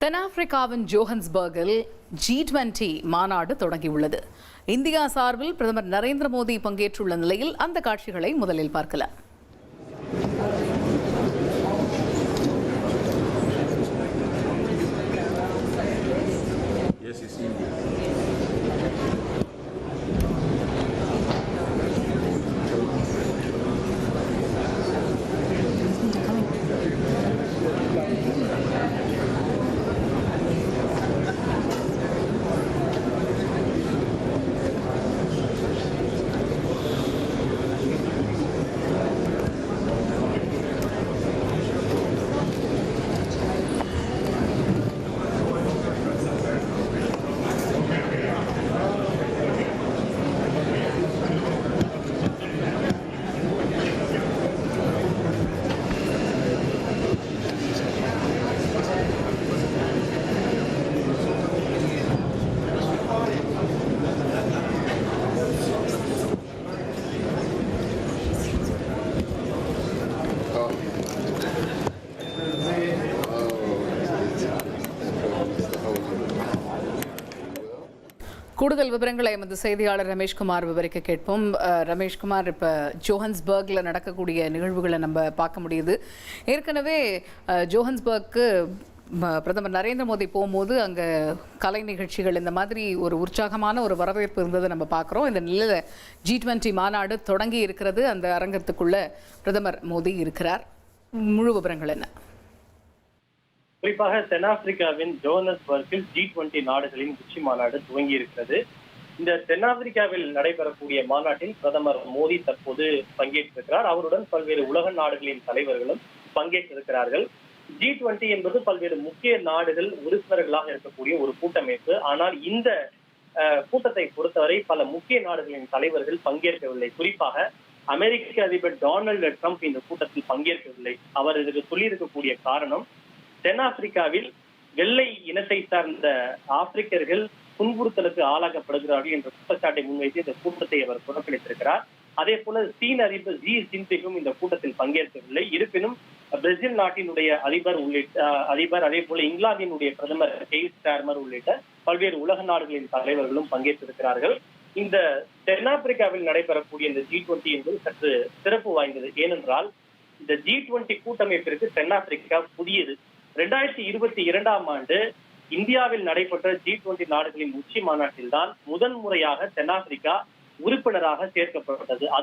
தென்னாப்பிரிக்காவின் ஜோஹன்ஸ்பர்கில் G20 மாநாடு தொடங்கியுள்ளது. இந்தியா சார்பில் பிரதமர் நரேந்திர மோடி பங்கேற்றுள்ள நிலையில் அந்த காட்சிகளை முதலில் பார்க்கலாம். கூடுதல் விவரங்களை எமது செய்தியாளர் ரமேஷ்குமார் விவரிக்க கேட்போம். ரமேஷ்குமார், இப்போ ஜோஹன்ஸ்பர்கில் நடக்கக்கூடிய நிகழ்வுகளை நம்ம பார்க்க முடியுது. ஏற்கனவே ஜோஹன்ஸ்பர்க்கு பிரதமர் நரேந்திர மோடி போகும்போது அங்கே கலை நிகழ்ச்சிகள் இந்த மாதிரி ஒரு உற்சாகமான ஒரு வரவேற்பு இருந்ததை நம்ம பார்க்குறோம். இந்த நிலையில் G20 மாநாடு தொடங்கி இருக்கிறது. அந்த அரங்கத்துக்குள்ள பிரதமர் மோடி இருக்கிறார். முழு விவரங்கள் என்ன? குறிப்பாக தென்னாப்பிரிக்காவின் ஜோஹன்ஸ்பர்கில் G20 நாடுகளின் உச்சி மாநாடு துவங்கி இருக்கிறது. இந்த தென்னாப்பிரிக்காவில் நடைபெறக்கூடிய மாநாட்டில் பிரதமர் மோடி தற்போது பங்கேற்றிருக்கிறார். அவருடன் பல்வேறு உலக நாடுகளின் தலைவர்களும் பங்கேற்றிருக்கிறார்கள். G20 என்பது பல்வேறு முக்கிய நாடுகள் உறுப்பினர்களாக இருக்கக்கூடிய ஒரு கூட்டமைப்பு. ஆனால் இந்த கூட்டத்தை பொறுத்தவரை பல முக்கிய நாடுகளின் தலைவர்கள் பங்கேற்கவில்லை. குறிப்பாக அமெரிக்க அதிபர் டொனால்டு ட்ரம்ப் இந்த கூட்டத்தில் பங்கேற்கவில்லை. அவர் இதற்கு சொல்லியிருக்கக்கூடிய காரணம், தென்னாப்பிரிக்காவில் வெள்ளை இனத்தை சார்ந்த ஆப்பிரிக்கர்கள் துன்புறுத்தலுக்கு ஆளாக்கப்படுகிறார்கள் என்ற குற்றச்சாட்டை முன்வைத்து இந்த கூட்டத்தை அவர் புறக்கணித்திருக்கிறார். அதே போல சீன அதிபர் ஜி ஜின்பிங்கும் இந்த கூட்டத்தில் பங்கேற்கவில்லை. இருப்பினும் பிரேசில் நாட்டினுடைய அதிபர் அதே போல இங்கிலாந்தினுடைய பிரதமர் கெய்ர் ஸ்டார்மர் உள்ளிட்ட பல்வேறு உலக நாடுகளின் தலைவர்களும் பங்கேற்றிருக்கிறார்கள். இந்த தென்னாப்பிரிக்காவில் நடைபெறக்கூடிய இந்த G20 என்பது சற்று சிறப்பு வாய்ந்தது. ஏனென்றால் இந்த G20 கூட்டமைப்பிற்கு தென்னாப்பிரிக்கா புதியது. 2022ஆம் ஆண்டு இந்தியாவில் நடைபெற்ற G20 நாடுகளின் உச்சி மாநாட்டில் தான் முதன் முறையாக தென்னாப்பிரிக்கா உறுப்பினராக சேர்க்கப்பட்டது. அது